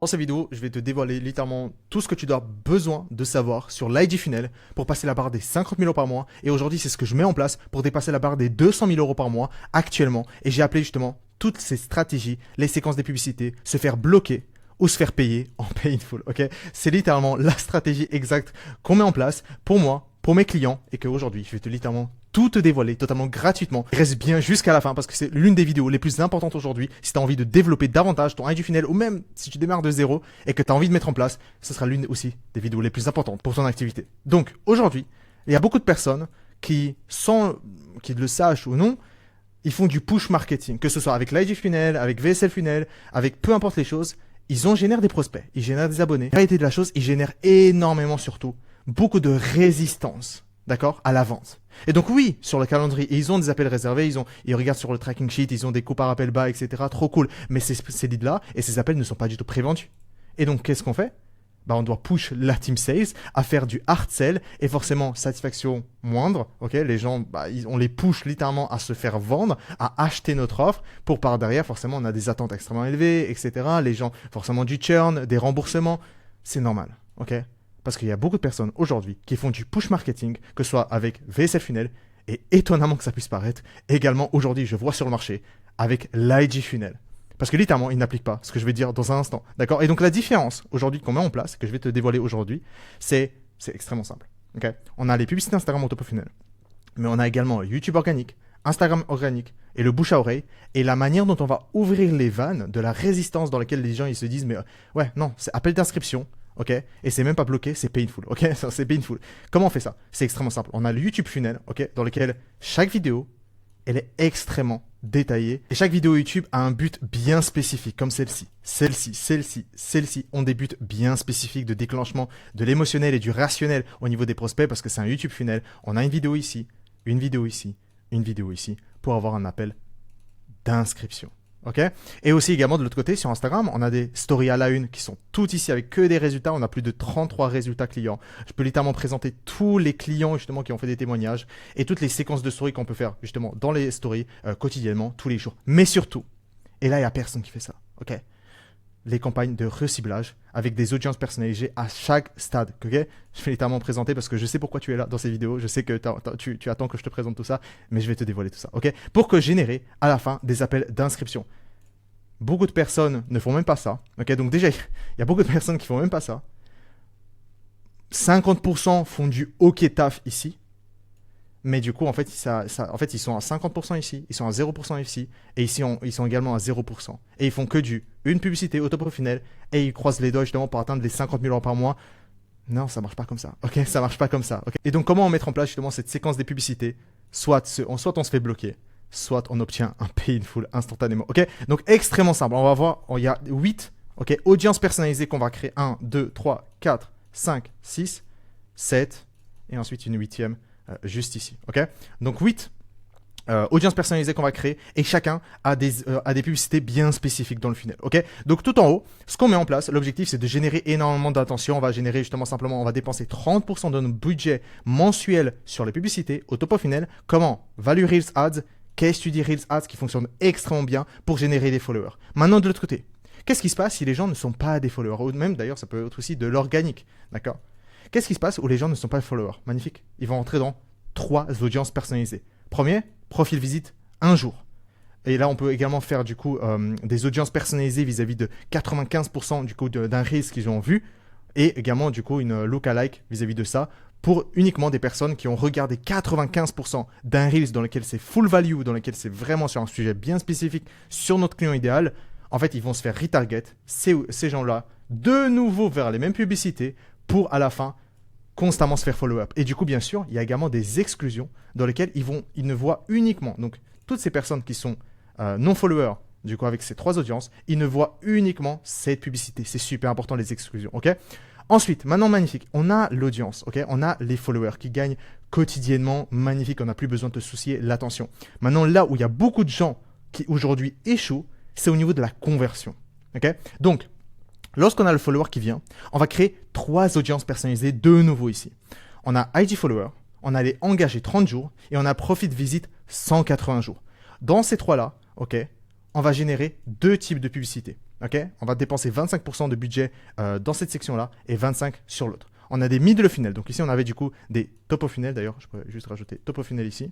Dans cette vidéo, je vais te dévoiler littéralement tout ce que tu dois besoin de savoir sur l'IG Funnel pour passer la barre des 50 000 € par mois. Et aujourd'hui, c'est ce que je mets en place pour dépasser la barre des 200 000 € par mois actuellement. Et j'ai appelé justement toutes ces stratégies, les séquences des publicités, se faire bloquer ou se faire payer en pay in full. Ok, c'est littéralement la stratégie exacte qu'on met en place pour moi, pour mes clients, et qu'aujourd'hui, je vais te littéralement tout te dévoiler totalement gratuitement. Reste bien jusqu'à la fin parce que c'est l'une des vidéos les plus importantes aujourd'hui. Si tu as envie de développer davantage ton IG Funnel ou même si tu démarres de zéro et que tu as envie de mettre en place, ce sera l'une aussi des vidéos les plus importantes pour ton activité. Donc aujourd'hui, il y a beaucoup de personnes qui, sans qu'ils le sachent ou non, ils font du push marketing, que ce soit avec l'IG Funnel, avec VSL Funnel, avec peu importe les choses. Ils génèrent des prospects, ils génèrent des abonnés. La réalité de la chose, ils génèrent énormément surtout beaucoup de résistance, d'accord, à la vente. Et donc oui, sur le calendrier, ils ont des appels réservés, ils regardent sur le tracking sheet, ils ont des coûts par appel bas, etc. Trop cool. Mais ces leads-là et ces appels ne sont pas du tout prévendus. Et donc qu'est-ce qu'on fait? On doit push la team sales à faire du hard sell et forcément satisfaction moindre. Ok, les gens, on les push littéralement à se faire vendre, à acheter notre offre pour par derrière, forcément, on a des attentes extrêmement élevées, etc. Les gens, forcément du churn, des remboursements. C'est normal. Ok, parce qu'il y a beaucoup de personnes aujourd'hui qui font du push marketing, que ce soit avec VSL Funnel et étonnamment que ça puisse paraître, également aujourd'hui, je vois sur le marché avec l'IG Funnel. Parce que littéralement, ils n'appliquent pas ce que je vais dire dans un instant. D'accord? Et donc la différence aujourd'hui qu'on met en place, que je vais te dévoiler aujourd'hui, c'est extrêmement simple. Okay? On a les publicités Instagram au top of funnel. Mais on a également YouTube organique, Instagram organique et le bouche à oreille. Et la manière dont on va ouvrir les vannes de la résistance dans laquelle les gens ils se disent mais ouais, non, c'est appel d'inscription. Ok, et c'est même pas bloqué, c'est painful. Ok, c'est painful. Comment on fait ça? C'est extrêmement simple. On a le YouTube funnel, ok, dans lequel chaque vidéo, elle est extrêmement détaillée. Et chaque vidéo YouTube a un but bien spécifique, comme celle-ci. Celle-ci ont des buts bien spécifiques de déclenchement de l'émotionnel et du rationnel au niveau des prospects parce que c'est un YouTube funnel. On a une vidéo ici, une vidéo ici, une vidéo ici pour avoir un appel d'inscription. Ok, et aussi également de l'autre côté sur Instagram, on a des stories à la une qui sont toutes ici avec que des résultats. On a plus de 33 résultats clients. Je peux littéralement présenter tous les clients justement qui ont fait des témoignages et toutes les séquences de stories qu'on peut faire justement dans les stories quotidiennement, tous les jours. Mais surtout, et là il n'y a personne qui fait ça, ok, les campagnes de reciblage avec des audiences personnalisées à chaque stade. Okay, je vais littéralement présenter parce que je sais pourquoi tu es là dans ces vidéos. Je sais que tu attends que je te présente tout ça, mais je vais te dévoiler tout ça. Ok, pour que générer à la fin des appels d'inscription. Beaucoup de personnes ne font même pas ça. Ok, donc déjà, il y a beaucoup de personnes qui font même pas ça. 50% font du OK taf ici. Mais du coup, en fait, ils sont à 50% ici, ils sont à 0% ici, et ici, ils sont également à 0%. Et ils font que une publicité auto-professionnelle, et ils croisent les doigts justement pour atteindre les 50 000 € par mois. Non, ça marche pas comme ça. Ok, ça marche pas comme ça. Okay. Et donc, comment mettre en place justement cette séquence des publicités? Soit on se fait bloquer, soit on obtient un pay in full instantanément. Ok, donc extrêmement simple. On va voir, il y a 8 audiences personnalisées qu'on va créer. 1, 2, 3, 4, 5, 6, 7, et ensuite une 8e. Juste ici, ok? Donc 8 audiences personnalisées qu'on va créer et chacun a des publicités bien spécifiques dans le funnel, ok? Donc tout en haut, ce qu'on met en place, l'objectif c'est de générer énormément d'attention. On va générer justement simplement, on va dépenser 30% de notre budget mensuel sur les publicités au top of funnel. Comment? Value Reels Ads, Case Study Reels Ads qui fonctionnent extrêmement bien pour générer des followers. Maintenant de l'autre côté, qu'est-ce qui se passe si les gens ne sont pas des followers? Ou même d'ailleurs ça peut être aussi de l'organique, d'accord? Qu'est-ce qui se passe où les gens ne sont pas followers? Magnifique. Ils vont entrer dans 3 audiences personnalisées. Premier, profil visite, un jour. Et là, on peut également faire du coup des audiences personnalisées vis-à-vis de 95% du coup d'un Reels qu'ils ont vu. Et également du coup une lookalike vis-à-vis de ça pour uniquement des personnes qui ont regardé 95% d'un Reels dans lequel c'est full value, dans lequel c'est vraiment sur un sujet bien spécifique sur notre client idéal. En fait, ils vont se faire retarget ces gens-là de nouveau vers les mêmes publicités pour à la fin constamment se faire follow-up. Et du coup, bien sûr, il y a également des exclusions dans lesquelles ils ne voient uniquement, donc toutes ces personnes qui sont non-followers, du coup avec ces 3 audiences, ils ne voient uniquement cette publicité. C'est super important les exclusions, ok? Ensuite, maintenant magnifique, on a l'audience, ok? On a les followers qui gagnent quotidiennement, magnifique, on n'a plus besoin de te soucier l'attention. Maintenant, là où il y a beaucoup de gens qui aujourd'hui échouent, c'est au niveau de la conversion, ok? Donc, lorsqu'on a le follower qui vient, on va créer 3 audiences personnalisées de nouveau ici. On a IG follower, on a les engagés 30 jours et on a profit visite 180 jours. Dans ces 3-là, ok, on va générer 2 types de publicités. Ok, on va dépenser 25% de budget dans cette section-là et 25% sur l'autre. On a des middle funnel. Donc ici, on avait du coup des top of funnel. D'ailleurs, je pourrais juste rajouter top of funnel ici.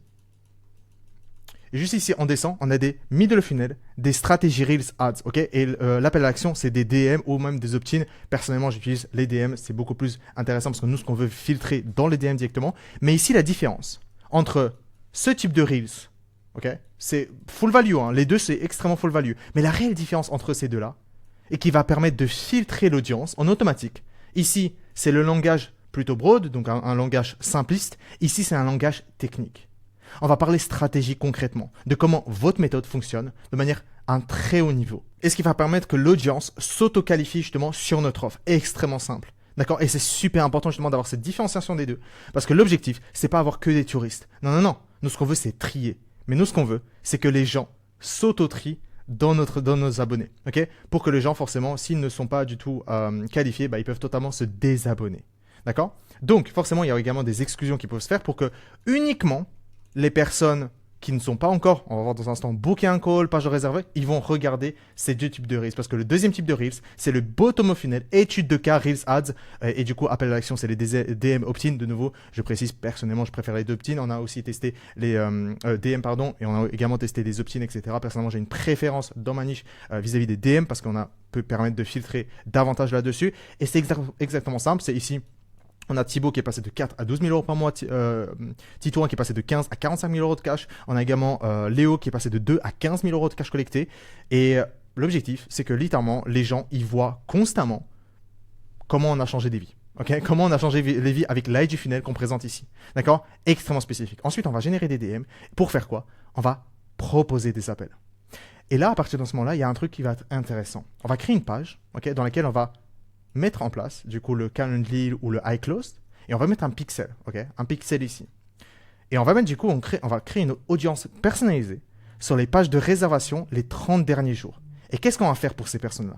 Et juste ici, on descend, on a des middle funnel, des stratégies Reels Ads. Ok, et l'appel à l'action, c'est des DM ou même des opt-in. Personnellement, j'utilise les DM. C'est beaucoup plus intéressant parce que nous, ce qu'on veut filtrer dans les DM directement. Mais ici, la différence entre ce type de Reels, ok, c'est full value. Hein. Les deux, c'est extrêmement full value. Mais la réelle différence entre ces deux-là, et qui va permettre de filtrer l'audience en automatique. Ici, c'est le langage plutôt broad, donc un langage simpliste. Ici, c'est un langage technique. On va parler stratégie concrètement, de comment votre méthode fonctionne de manière à un très haut niveau. Et ce qui va permettre que l'audience s'auto-qualifie justement sur notre offre. Extrêmement simple. D'accord? Et c'est super important justement d'avoir cette différenciation des deux. Parce que l'objectif, c'est pas avoir que des touristes. Non, non, non. Nous, ce qu'on veut, c'est trier. Mais nous, ce qu'on veut, c'est que les gens s'auto-trient dans nos abonnés, ok? Pour que les gens, forcément, s'ils ne sont pas du tout qualifiés, ils peuvent totalement se désabonner, d'accord? Donc, forcément, il y a également des exclusions qui peuvent se faire pour que uniquement les personnes qui ne sont pas encore, on va voir dans un instant, booker un call, page réservée, ils vont regarder ces deux types de Reels. Parce que le deuxième type de Reels, c'est le bottom of funnel, étude de cas, Reels Ads. Et du coup, appel à l'action, c'est les DM opt-in. De nouveau, je précise, personnellement, je préfère les deux opt-in. On a aussi testé les DM, pardon, et on a également testé les opt-in, etc. Personnellement, j'ai une préférence dans ma niche vis-à-vis des DM parce qu'on peut permettre de filtrer davantage là-dessus. Et c'est exactement simple. C'est ici. On a Thibaut qui est passé de 4 à 12 000 euros par mois, Titouan qui est passé de 15 à 45 000 euros de cash. On a également Léo qui est passé de 2 à 15 000 euros de cash collecté. Et l'objectif, c'est que littéralement, les gens, ils voient constamment comment on a changé des vies. Okay, comment on a changé les vies avec l'IG funnel qu'on présente ici. D'accord? Extrêmement spécifique. Ensuite, on va générer des DM. Pour faire quoi? On va proposer des appels. Et là, à partir de ce moment-là, il y a un truc qui va être intéressant. On va créer une page dans laquelle on va mettre en place, du coup, le Calendly ou le iClosed, et on va mettre un pixel, un pixel ici. Et on va mettre, du coup, on va créer une audience personnalisée sur les pages de réservation les 30 derniers jours. Et qu'est-ce qu'on va faire pour ces personnes-là,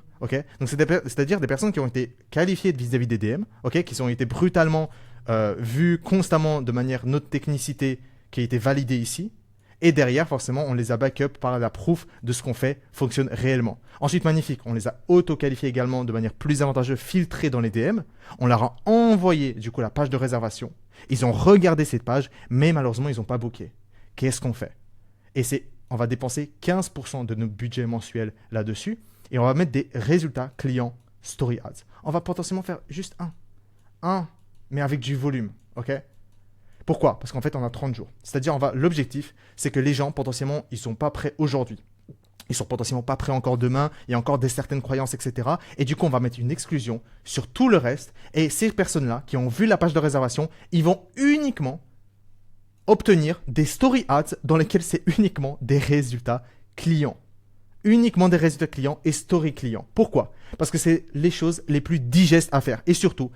Donc, c'est-à-dire des personnes qui ont été qualifiées vis-à-vis des DM, qui ont été brutalement vues constamment de manière notre technicité qui a été validée ici. Et derrière, forcément, on les a backup par la proof de ce qu'on fait fonctionne réellement. Ensuite, magnifique, on les a auto-qualifiés également de manière plus avantageuse, filtrés dans les DM. On leur a envoyé, du coup, la page de réservation. Ils ont regardé cette page, mais malheureusement, ils n'ont pas booké. Qu'est-ce qu'on fait? Et on va dépenser 15% de notre budget mensuel là-dessus. Et on va mettre des résultats clients Story Ads. On va potentiellement faire juste un, mais avec du volume, Pourquoi? Parce qu'en fait, on a 30 jours. C'est-à-dire, l'objectif, c'est que les gens, potentiellement, ils ne sont pas prêts aujourd'hui. Ils ne sont potentiellement pas prêts encore demain. Il y a encore certaines croyances, etc. Et du coup, on va mettre une exclusion sur tout le reste. Et ces personnes-là qui ont vu la page de réservation, ils vont uniquement obtenir des story ads dans lesquels c'est uniquement des résultats clients. Uniquement des résultats clients et story clients. Pourquoi? Parce que c'est les choses les plus digestes à faire. Et surtout,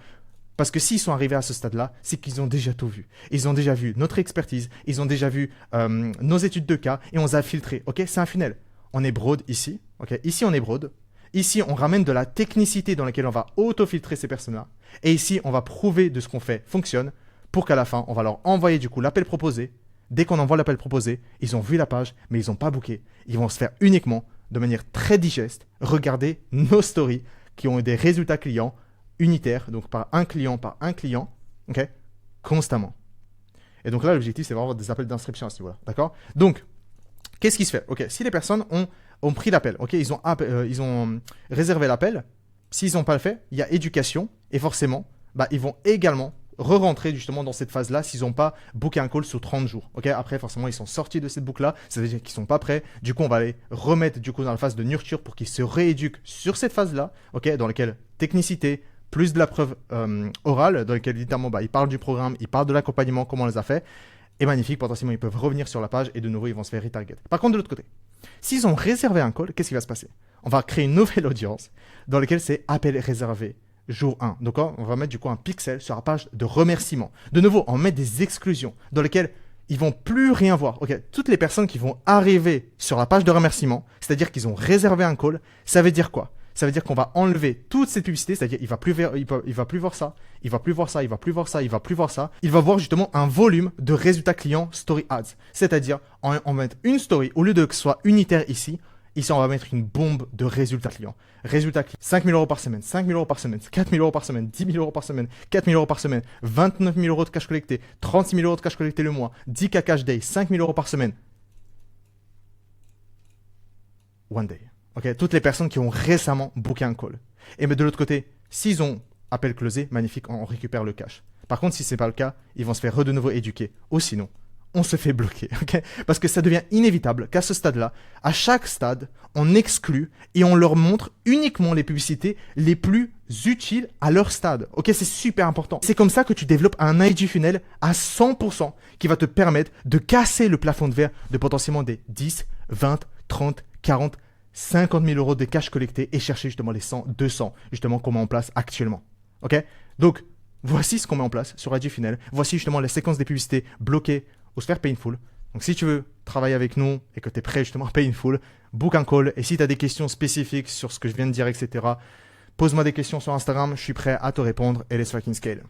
parce que s'ils sont arrivés à ce stade-là, c'est qu'ils ont déjà tout vu. Ils ont déjà vu notre expertise, ils ont déjà vu nos études de cas et on les a filtrés. C'est un funnel. On est broad ici. Ici, on est broad. Ici, on ramène de la technicité dans laquelle on va auto-filtrer ces personnes-là. Et ici, on va prouver de ce qu'on fait fonctionne pour qu'à la fin, on va leur envoyer du coup l'appel proposé. Dès qu'on envoie l'appel proposé, ils ont vu la page, mais ils n'ont pas booké. Ils vont se faire uniquement, de manière très digeste, regarder nos stories qui ont des résultats clients unitaire, donc par un client, constamment. Et donc là, l'objectif, c'est vraiment des appels d'inscription à ce niveau-là, d'accord? Donc, qu'est-ce qui se fait? Si les personnes ont pris l'appel, ils ont réservé l'appel, s'ils n'ont pas le fait, il y a éducation, et forcément, ils vont également re-rentrer justement dans cette phase-là s'ils n'ont pas booké un call sur 30 jours. Après, forcément, ils sont sortis de cette boucle-là, ça veut dire qu'ils ne sont pas prêts. Du coup, on va les remettre du coup dans la phase de nurture pour qu'ils se rééduquent sur cette phase-là, dans laquelle technicité, plus de la preuve orale, dans laquelle littéralement ils parlent du programme, ils parlent de l'accompagnement, comment on les a fait. Et magnifique, potentiellement ils peuvent revenir sur la page et de nouveau ils vont se faire retarget. Par contre, de l'autre côté, s'ils ont réservé un call, qu'est-ce qui va se passer? On va créer une nouvelle audience dans laquelle c'est appel réservé jour 1. Donc on va mettre du coup un pixel sur la page de remerciement. De nouveau, on met des exclusions dans lesquelles ils vont plus rien voir. Toutes les personnes qui vont arriver sur la page de remerciement, c'est-à-dire qu'ils ont réservé un call, ça veut dire quoi? Ça veut dire qu'on va enlever toute cette publicité, c'est-à-dire il va plus voir ça, il va plus voir ça, il va plus voir ça, il va plus voir ça. Il va voir justement un volume de résultats clients Story Ads. C'est-à-dire, on va mettre une story, au lieu de que ce soit unitaire ici, Ici, on va mettre une bombe de résultats clients. Résultats clients, 5 000 euros par semaine, 5 000 euros par semaine, 4 000 euros par semaine, 10 000 euros par semaine, 4 000 euros par semaine, 29 000 euros de cash collecté, 36 000 euros de cash collecté le mois, 10K cash day, 5 000 euros par semaine. One day. Ok, toutes les personnes qui ont récemment booké un call. Et mais de l'autre côté, s'ils ont appel closé, magnifique, on récupère le cash. Par contre, si ce n'est pas le cas, ils vont se faire de nouveau éduquer. Ou sinon, on se fait bloquer. Okay, parce que ça devient inévitable qu'à ce stade-là, à chaque stade, on exclut et on leur montre uniquement les publicités les plus utiles à leur stade. Ok, c'est super important. C'est comme ça que tu développes un IG funnel à 100% qui va te permettre de casser le plafond de verre de potentiellement des 10, 20, 30, 40, 50 000 euros de cash collectés et chercher justement les 100, 200, justement qu'on met en place actuellement. Ok, donc voici ce qu'on met en place sur IG Funnel. Voici justement la séquence des publicités bloquées ou se faire painful. Donc si tu veux travailler avec nous et que tu es prêt justement à painful, book un call. Et si tu as des questions spécifiques sur ce que je viens de dire, etc., pose-moi des questions sur Instagram. Je suis prêt à te répondre et let's fucking scale.